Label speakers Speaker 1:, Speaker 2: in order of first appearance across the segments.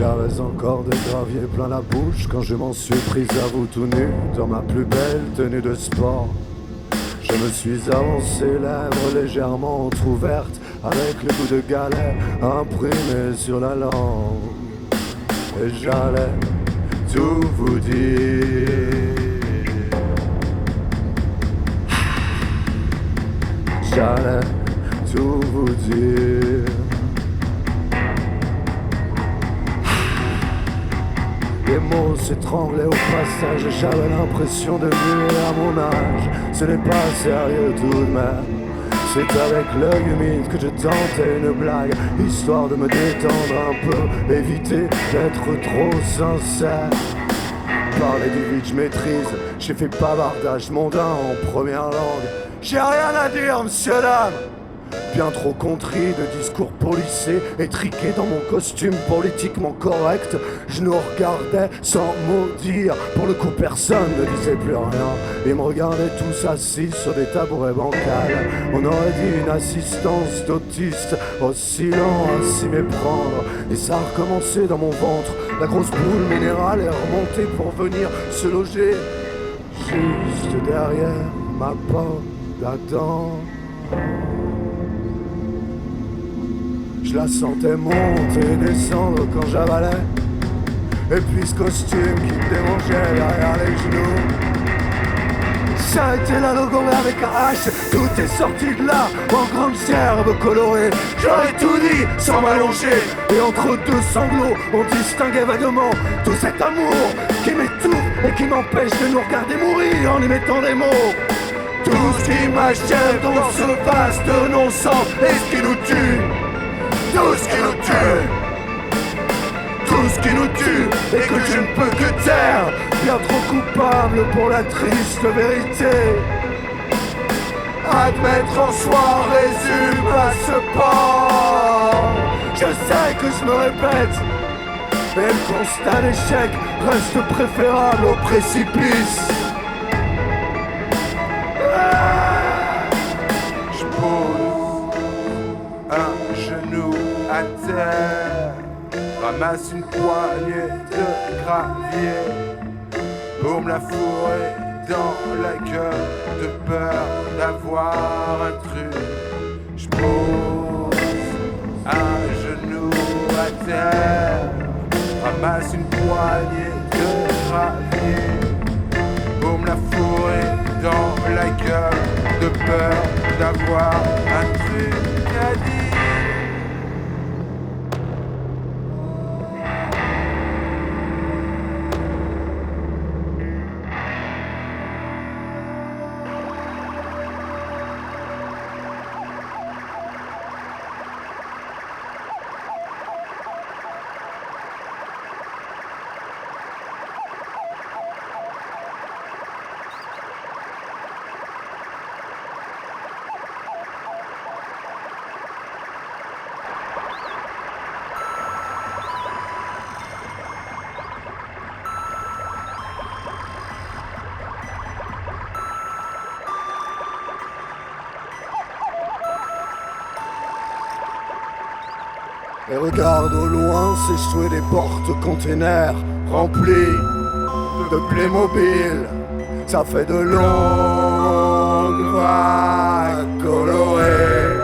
Speaker 1: J'avais encore des graviers plein la bouche quand je m'en suis pris à vous tout nu dans ma plus belle tenue de sport. Je me suis avancé, lèvres légèrement entrouvertes, avec le goût de galets imprimé sur la langue. Et j'allais tout vous dire. J'allais tout vous dire. Les mots s'étranglaient au passage, j'avais l'impression de muer à mon âge. Ce n'est pas sérieux tout de même. C'est avec l'œil humide que je tentais une blague, histoire de me détendre un peu, éviter d'être trop sincère. Parler du vide, je maîtrise, j'ai fait bavardage mondain en première langue. J'ai rien à dire, monsieur, dame. Bien trop contrit de discours policés, étriqué dans mon costume politiquement correct. Je nous regardais sans mot dire. Pour le coup, personne ne disait plus rien. Ils me regardaient tous assis sur des tabourets bancals. On aurait dit une assistance d'autiste, oscillant à s'y méprendre. Et ça a recommencé dans mon ventre. La grosse boule minérale est remontée pour venir se loger juste derrière ma pomme d'Adam. Je la sentais monter et descendre quand j'avalais. Et puis ce costume qui me démangeait derrière les genoux. Ça a été la logomère avec H. Tout est sorti de là, en grande gerbe colorée. J'aurais tout dit sans m'allonger. Et entre deux sanglots, on distinguait vaguement tout cet amour qui m'étouffe et qui m'empêche de nous regarder mourir en y mettant des mots. Tout ce qui m'achève dans ce vaste non-sens et ce qui nous tue. Tout ce qui nous tue, tout ce qui nous tue, et que je ne peux que taire, bien trop coupable pour la triste vérité. Admettre en soi résume à ce pas. Je sais que je me répète, mais le constat d'échec reste préférable au précipice.
Speaker 2: Je pose un genou à terre, ramasse une poignée de gravier pour me la fourrer dans la gueule de peur d'avoir un truc. Je pose un genou à terre, ramasse une poignée de gravier pour me la fourrer dans la gueule de peur d'avoir un truc à dire.
Speaker 1: Et regarde au loin s'échouer des porte-containers remplis de Playmobil. Ça fait de longues vagues colorées.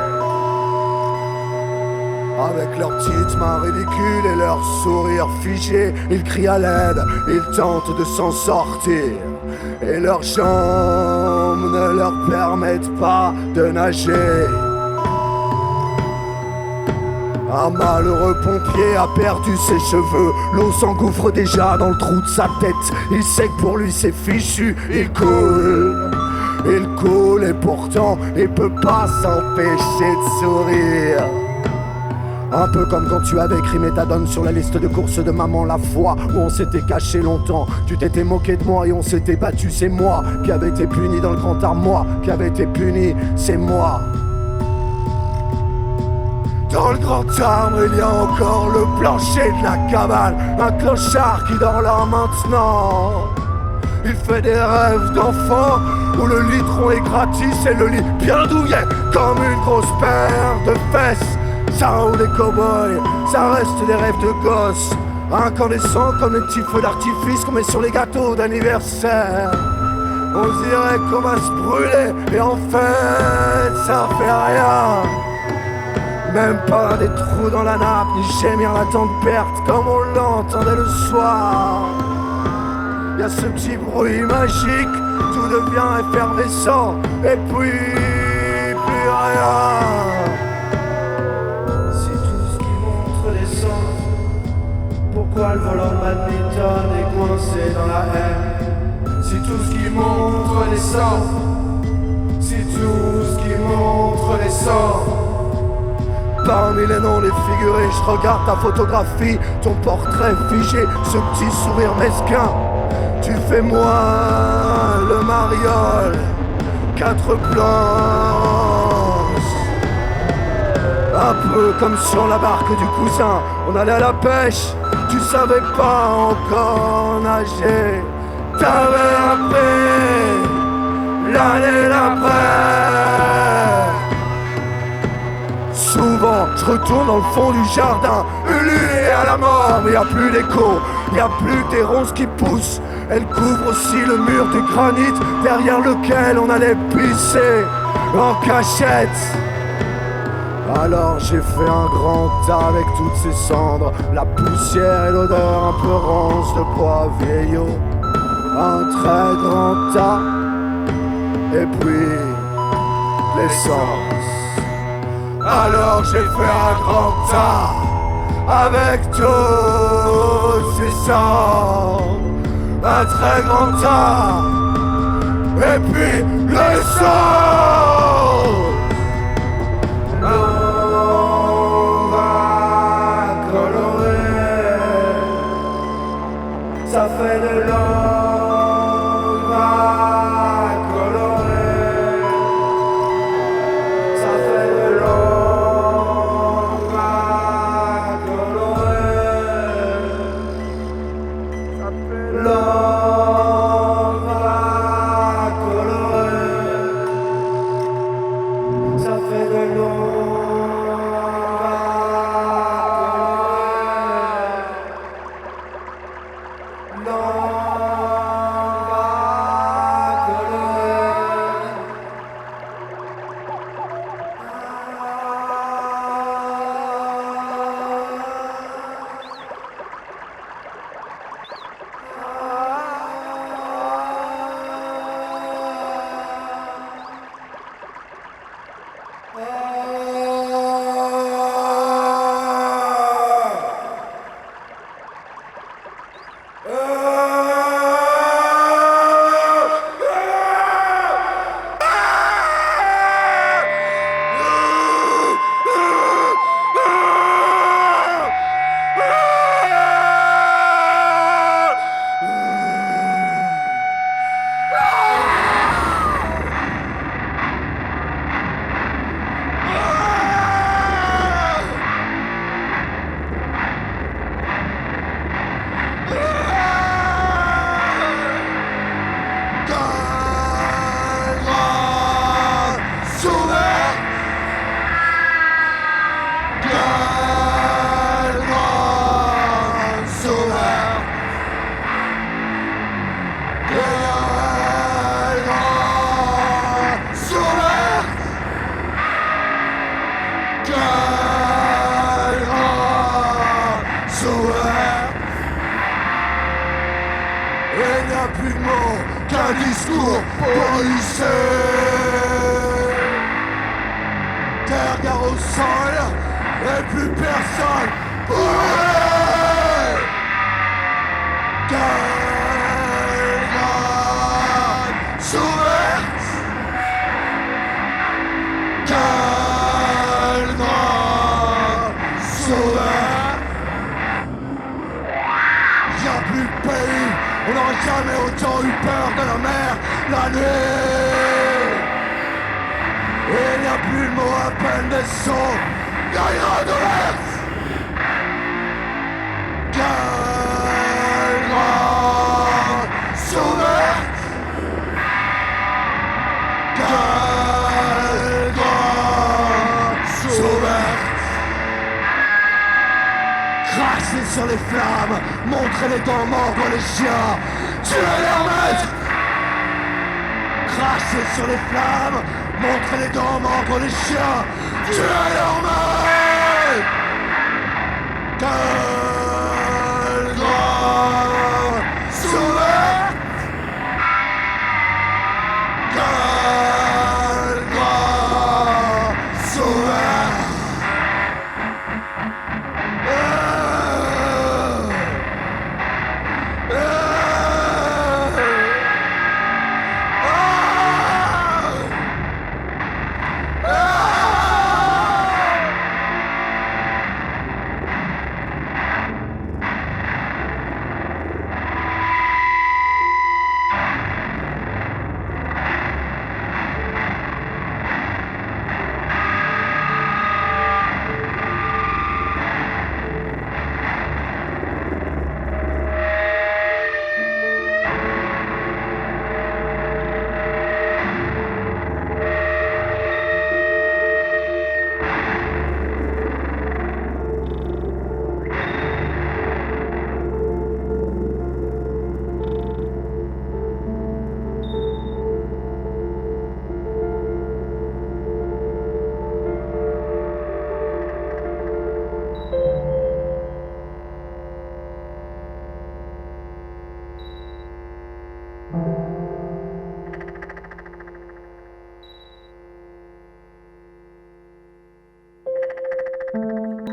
Speaker 1: Avec leurs petites mains ridicules et leurs sourires figés, ils crient à l'aide, ils tentent de s'en sortir. Et leurs jambes ne leur permettent pas de nager. Un malheureux pompier a perdu ses cheveux. L'eau s'engouffre déjà dans le trou de sa tête. Il sait que pour lui c'est fichu. Il coule et pourtant il peut pas s'empêcher de sourire. Un peu comme quand tu avais écrit méthadone sur la liste de courses de maman la fois où on s'était caché longtemps. Tu t'étais moqué de moi et on s'était battu. C'est moi qui avais été puni dans le grand armoire. Qui avait été puni, c'est moi. Dans le grand arbre, il y a encore le plancher de la cabane. Un clochard qui dort là maintenant. Il fait des rêves d'enfant où le litron est gratis et le lit bien douillet comme une grosse paire de fesses. Ça ou des cow-boys, ça reste des rêves de gosse. Incandescent comme les petits feux d'artifice qu'on met sur les gâteaux d'anniversaire. On dirait qu'on va se brûler et en fait ça fait rien. Même pas des trous dans la nappe, ni gémir la tempête comme on l'entendait le soir. Y'a ce petit bruit magique, tout devient effervescent et puis plus rien. Si tout ce qui montre les sens, pourquoi le volant de badminton est coincé dans la haine? Si tout ce qui montre les sens, si tout ce qui montre les sens. Parmi les noms, les figurés, je regarde ta photographie, ton portrait figé, ce petit sourire mesquin. Tu fais moi le mariole, 4 planches. Un peu comme sur la barque du cousin, on allait à la pêche, tu savais pas encore nager. T'avais appris l'année d'après. Souvent, je retourne dans le fond du jardin, ulué à la mort, mais y a plus d'écho, y a plus des ronces qui poussent. Elle couvre aussi le mur de granit derrière lequel on allait pisser en cachette. Alors j'ai fait un grand tas avec toutes ces cendres, la poussière et l'odeur un peu ronce de bois vieillot. Un très grand tas, et puis l'essence. Alors j'ai fait un grand tas avec toutes ces cendres. Un très grand tas, et puis l'essence. On va colorer, ça fait de l'eau. On va colorer, ça fait de l'eau. On va colorer, ça fait de l'eau. Il n'y a plus de mots qu'un discours policier. Terre, gare au sol, et plus personne pourrait. Quelle grande souverte. Quelle grande souverte. Y'a plus de pays, on n'aurait jamais autant eu peur de la mer la nuit. Et il n'y a plus de mots, à peine des sons, y'a rien de l'air. Quelle grande souverte. Quelle grande souverte. Crash sur les flammes, montrer les dents, mordre les chiens, tuer leur maître. Cracher sur les flammes, montrer les dents, mordre les chiens, tuer leur maître. Quel grand souverain. Quel grand souverain.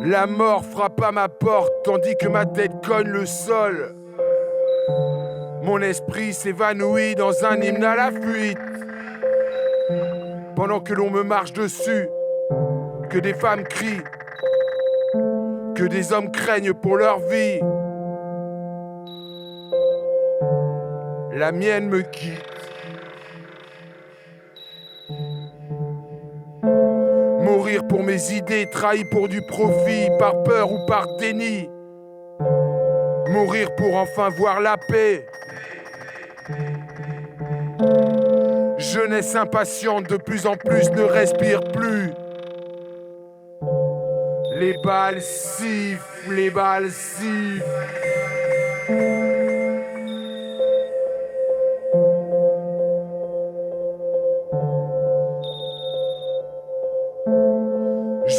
Speaker 2: La mort frappe à ma porte tandis que ma tête cogne le sol. Mon esprit s'évanouit dans un hymne à la fuite. Pendant que l'on me marche dessus, que des femmes crient, que des hommes craignent pour leur vie. La mienne me quitte. Mourir pour mes idées, trahi pour du profit, par peur ou par déni. Mourir pour enfin voir la paix. Jeunesse impatiente, de plus en plus ne respire plus. Les balles sifflent, les balles sifflent.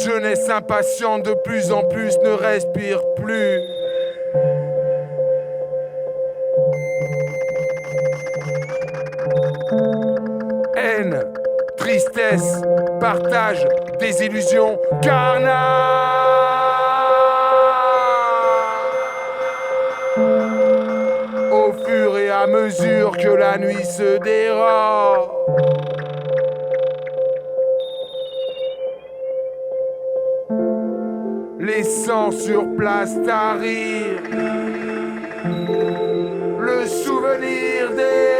Speaker 2: Jeunesse impatiente, de plus en plus ne respire plus. Haine, tristesse, partage, désillusion, carnage. Au fur et à mesure que la nuit se dérobe, laissant sur place tarir le souvenir des